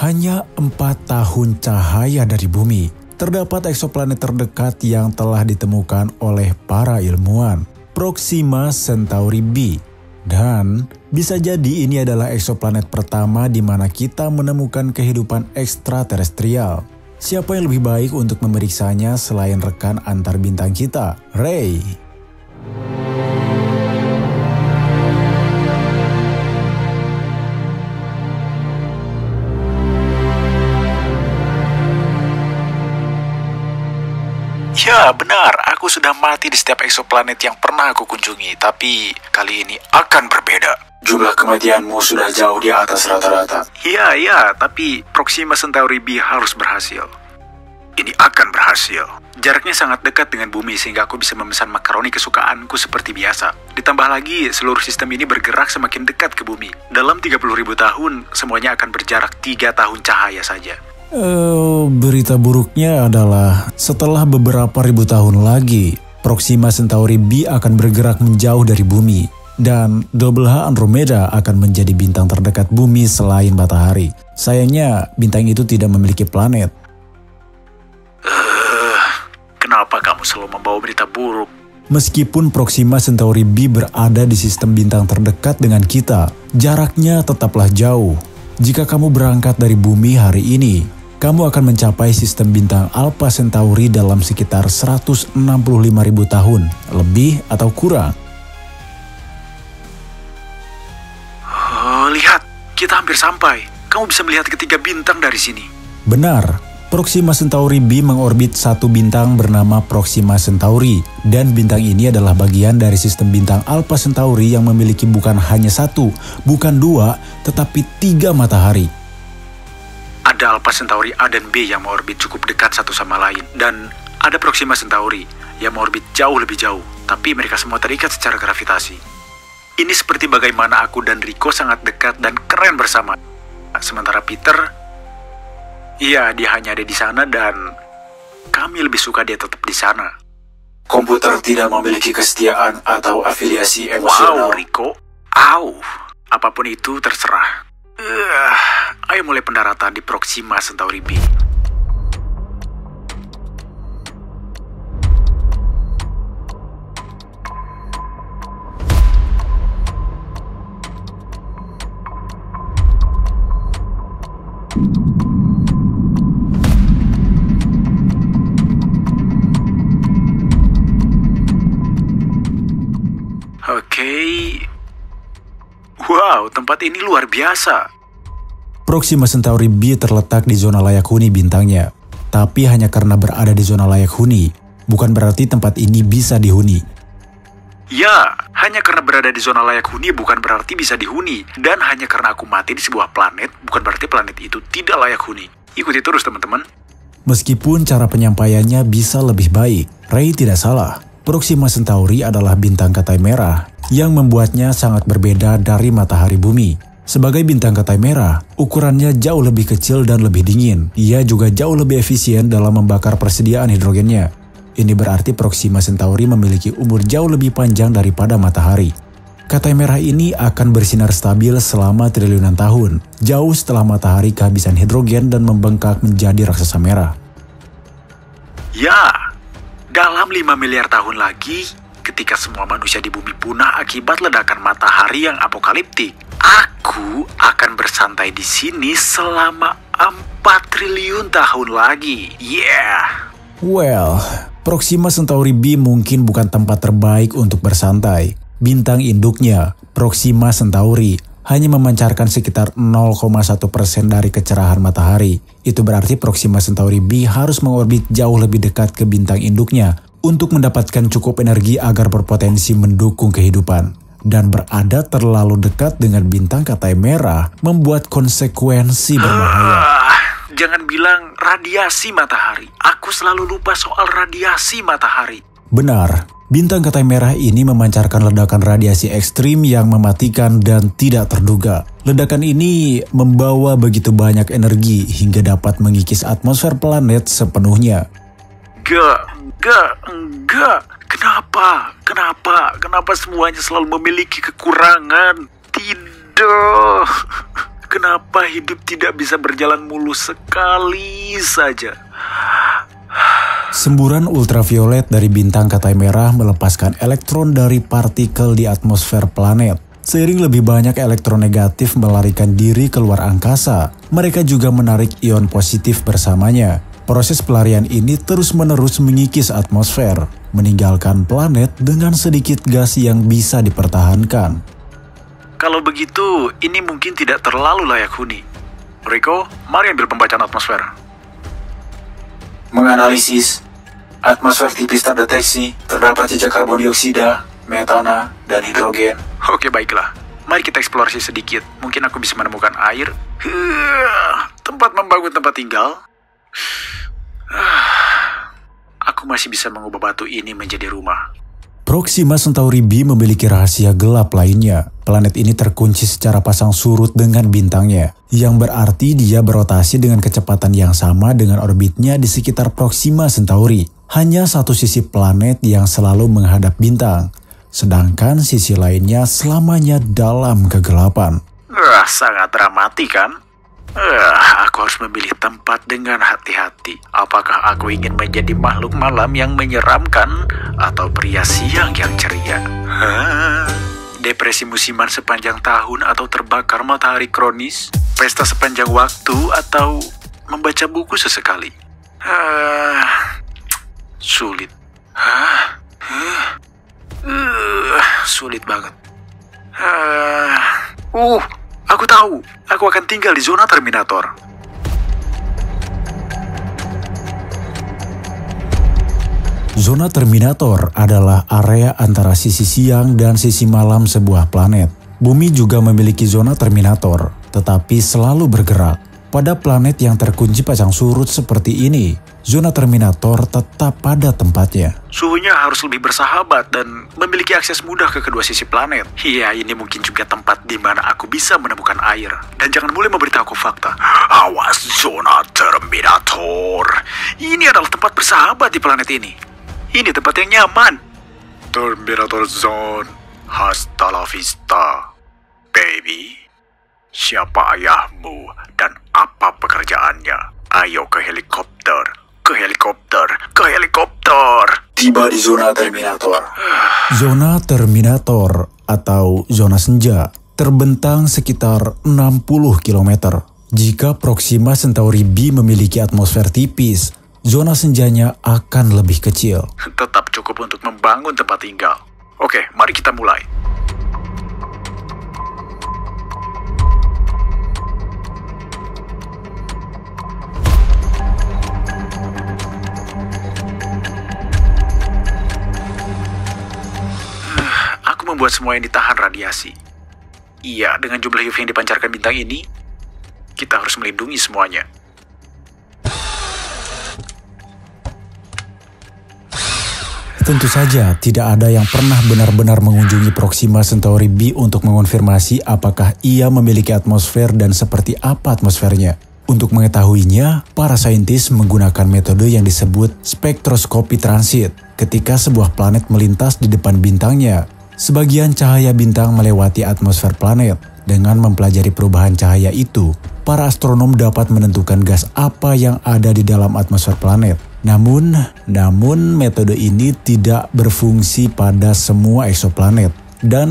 Hanya 4 tahun cahaya dari bumi, terdapat eksoplanet terdekat yang telah ditemukan oleh para ilmuwan, Proxima Centauri b. Dan bisa jadi ini adalah eksoplanet pertama di mana kita menemukan kehidupan ekstraterestrial. Siapa yang lebih baik untuk memeriksanya selain rekan antar bintang kita, Ray? Ya benar, aku sudah mati di setiap eksoplanet yang pernah aku kunjungi, tapi kali ini akan berbeda. Jumlah kematianmu sudah jauh di atas rata-rata. Iya, tapi Proxima Centauri b harus berhasil. Ini akan berhasil. Jaraknya sangat dekat dengan bumi sehingga aku bisa memesan makaroni kesukaanku seperti biasa. Ditambah lagi, seluruh sistem ini bergerak semakin dekat ke bumi. Dalam 30.000 tahun, semuanya akan berjarak 3 tahun cahaya saja. Berita buruknya adalah setelah beberapa ribu tahun lagi, Proxima Centauri b akan bergerak menjauh dari bumi dan Double H Andromeda akan menjadi bintang terdekat bumi selain matahari. Sayangnya, bintang itu tidak memiliki planet. Kenapa kamu selalu membawa berita buruk? Meskipun Proxima Centauri b berada di sistem bintang terdekat dengan kita, jaraknya tetaplah jauh. Jika kamu berangkat dari bumi hari ini, kamu akan mencapai sistem bintang Alpha Centauri dalam sekitar 165.000 tahun, lebih atau kurang. Lihat, kita hampir sampai. Kamu bisa melihat ketiga bintang dari sini. Benar, Proxima Centauri b mengorbit satu bintang bernama Proxima Centauri, dan bintang ini adalah bagian dari sistem bintang Alpha Centauri yang memiliki bukan hanya satu, bukan dua, tetapi 3 matahari. Ada Alpha Centauri A dan B yang mengorbit cukup dekat satu sama lain, dan ada Proxima Centauri yang mengorbit jauh lebih jauh, tapi mereka semua terikat secara gravitasi. Ini seperti bagaimana aku dan Rico sangat dekat dan keren bersama. Sementara Peter, iya, dia hanya ada di sana dan kami lebih suka dia tetap di sana. Komputer tidak memiliki kesetiaan atau afiliasi emosional. Wow, Rico. Apapun itu terserah. Ayo mulai pendaratan di Proxima Centauri b. Wow, tempat ini luar biasa. Proxima Centauri b terletak di zona layak huni bintangnya. Tapi hanya karena berada di zona layak huni, bukan berarti tempat ini bisa dihuni. Ya, hanya karena berada di zona layak huni bukan berarti bisa dihuni. Dan hanya karena aku mati di sebuah planet, bukan berarti planet itu tidak layak huni. Ikuti terus teman-teman. Meskipun cara penyampaiannya bisa lebih baik, Ray tidak salah. Proxima Centauri adalah bintang katai merah yang membuatnya sangat berbeda dari matahari bumi. Sebagai bintang katai merah, ukurannya jauh lebih kecil dan lebih dingin. Ia juga jauh lebih efisien dalam membakar persediaan hidrogennya. Ini berarti Proxima Centauri memiliki umur jauh lebih panjang daripada matahari. Katai merah ini akan bersinar stabil selama triliunan tahun, jauh setelah matahari kehabisan hidrogen dan membengkak menjadi raksasa merah. Ya, dalam 5 miliar tahun lagi, ketika semua manusia di bumi punah akibat ledakan matahari yang apokaliptik, aku akan bersantai di sini selama 4 triliun tahun lagi. Yeah. Well, Proxima Centauri b mungkin bukan tempat terbaik untuk bersantai. Bintang induknya, Proxima Centauri, hanya memancarkan sekitar 0,1% dari kecerahan matahari. Itu berarti Proxima Centauri b harus mengorbit jauh lebih dekat ke bintang induknya untuk mendapatkan cukup energi agar berpotensi mendukung kehidupan. Dan berada terlalu dekat dengan bintang katai merah membuat konsekuensi berbahaya. Jangan bilang radiasi matahari. Aku selalu lupa soal radiasi matahari. Benar, bintang katai merah ini memancarkan ledakan radiasi ekstrim yang mematikan dan tidak terduga. Ledakan ini membawa begitu banyak energi hingga dapat mengikis atmosfer planet sepenuhnya. Enggak. Kenapa semuanya selalu memiliki kekurangan? Tidak. Kenapa hidup tidak bisa berjalan mulus sekali saja? Semburan ultraviolet dari bintang Katai Merah melepaskan elektron dari partikel di atmosfer planet. Seiring lebih banyak elektron negatif melarikan diri keluar angkasa, mereka juga menarik ion positif bersamanya. Proses pelarian ini terus-menerus mengikis atmosfer, meninggalkan planet dengan sedikit gas yang bisa dipertahankan. Kalau begitu, ini mungkin tidak terlalu layak huni. Rico, mari ambil pembacaan atmosfer. Menganalisis, atmosfer tipis terdeteksi, terdapat jejak karbon dioksida, metana, dan hidrogen. Oke, baiklah. Mari kita eksplorasi sedikit. Mungkin aku bisa menemukan air. Tempat membangun tempat tinggal. Aku masih bisa mengubah batu ini menjadi rumah. Proxima Centauri b memiliki rahasia gelap lainnya. Planet ini terkunci secara pasang surut dengan bintangnya, yang berarti dia berotasi dengan kecepatan yang sama dengan orbitnya di sekitar Proxima Centauri. Hanya satu sisi planet yang selalu menghadap bintang, sedangkan sisi lainnya selamanya dalam kegelapan. Sangat dramatik kan? Aku harus memilih tempat dengan hati-hati. Apakah aku ingin menjadi makhluk malam yang menyeramkan atau pria siang yang ceria? Depresi musiman sepanjang tahun atau terbakar matahari kronis? Pesta sepanjang waktu atau membaca buku sesekali? Sulit. Sulit banget. Aku tahu. Aku akan tinggal di zona Terminator. Zona Terminator adalah area antara sisi siang dan sisi malam sebuah planet. Bumi juga memiliki zona Terminator, tetapi selalu bergerak. Pada planet yang terkunci pasang surut seperti ini, zona Terminator tetap pada tempatnya. Suhunya harus lebih bersahabat dan memiliki akses mudah ke kedua sisi planet. Iya, ini mungkin juga tempat di mana aku bisa menemukan air. Dan jangan mulai memberitahu fakta. Awas zona Terminator. Ini adalah tempat bersahabat di planet ini. Ini tempat yang nyaman. Terminator Zone. Hasta la vista, baby. Siapa ayahmu dan apa pekerjaannya? Ayo ke helikopter. Ke helikopter. Ke helikopter. Tiba di zona Terminator. Zona Terminator atau zona senja terbentang sekitar 60 km. Jika Proxima Centauri b memiliki atmosfer tipis, zona senjanya akan lebih kecil. Tetap cukup untuk membangun tempat tinggal. Oke, mari kita mulai. Membuat semua yang ditahan radiasi. Iya, dengan jumlah UV yang dipancarkan bintang ini, kita harus melindungi semuanya. Tentu saja tidak ada yang pernah benar-benar mengunjungi Proxima Centauri b untuk mengonfirmasi apakah ia memiliki atmosfer dan seperti apa atmosfernya. Untuk mengetahuinya, para saintis menggunakan metode yang disebut spektroskopi transit. Ketika sebuah planet melintas di depan bintangnya, sebagian cahaya bintang melewati atmosfer planet. Dengan mempelajari perubahan cahaya itu, para astronom dapat menentukan gas apa yang ada di dalam atmosfer planet. Namun metode ini tidak berfungsi pada semua eksoplanet dan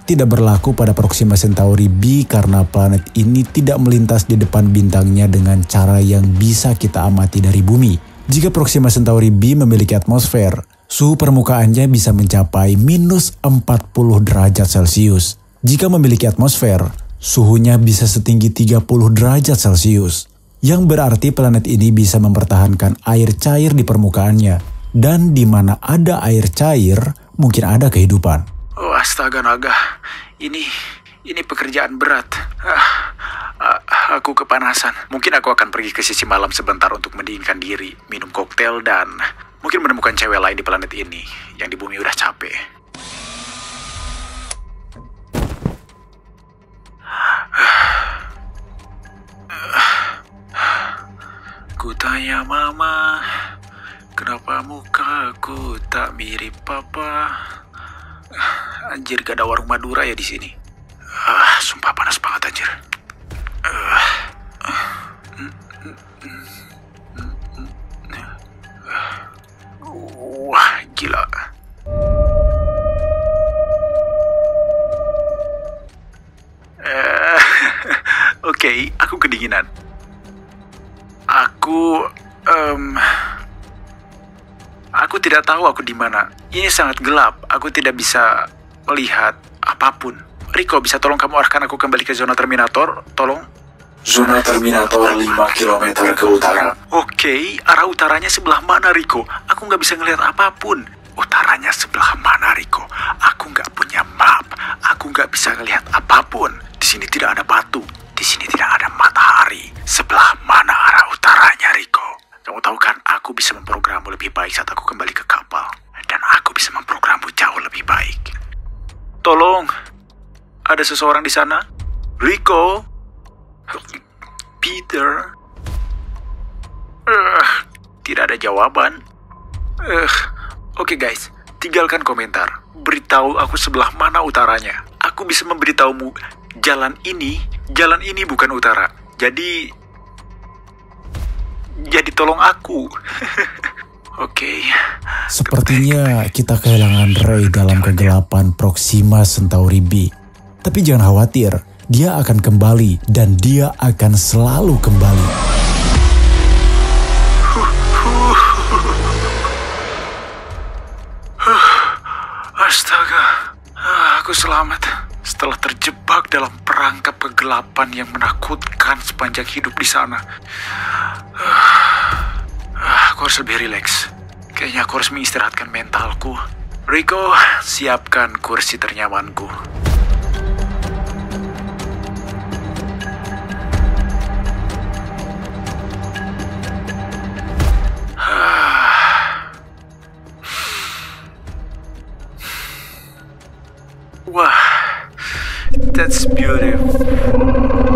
tidak berlaku pada Proxima Centauri b karena planet ini tidak melintas di depan bintangnya dengan cara yang bisa kita amati dari bumi. Jika Proxima Centauri b memiliki atmosfer, suhu permukaannya bisa mencapai minus 40 derajat Celcius. Jika memiliki atmosfer, suhunya bisa setinggi 30 derajat Celcius. Yang berarti planet ini bisa mempertahankan air cair di permukaannya. Dan di mana ada air cair, mungkin ada kehidupan. Oh, astaga naga. Ini pekerjaan berat. Aku kepanasan. Mungkin aku akan pergi ke sisi malam sebentar untuk mendinginkan diri, minum koktail dan mungkin menemukan cewek lain di planet ini yang di bumi udah capek. Kutanya mama, kenapa mukaku tak mirip papa? Anjir, gak ada warung Madura ya di sini. Sumpah panas banget anjir. Wah, gila. Oke, aku kedinginan. Aku tidak tahu aku di mana. Ini sangat gelap. Aku tidak bisa melihat apapun. Rico, bisa tolong kamu arahkan aku kembali ke zona Terminator? Tolong. Zona Terminator 5 km ke utara. Oke, arah utaranya sebelah mana, Rico? Aku nggak bisa ngelihat apapun. Utaranya sebelah mana, Rico? Aku nggak punya map. Aku nggak bisa ngelihat apapun. Di sini tidak ada batu. Di sini tidak ada matahari. Sebelah mana arah utaranya, Rico? Kamu tahu kan, aku bisa memprogrammu lebih baik saat aku kembali ke kapal. Dan aku bisa memprogrammu jauh lebih baik. Tolong, ada seseorang di sana? Rico? Peter? Tidak ada jawaban. Oke guys, tinggalkan komentar. Beritahu aku sebelah mana utaranya. Aku bisa memberitahumu jalan ini bukan utara. Jadi tolong aku. Oke. Sepertinya kita kehilangan Ray dalam kegelapan Proxima Centauri B. Tapi jangan khawatir, dia akan kembali dan dia akan selalu kembali. Astaga, aku selamat setelah terjebak dalam perangkap kegelapan yang menakutkan sepanjang hidup di sana. Aku harus lebih rileks. Kayaknya aku harus mengistirahatkan mentalku. Rico, siapkan kursi ternyamanku. Wah, that's beautiful.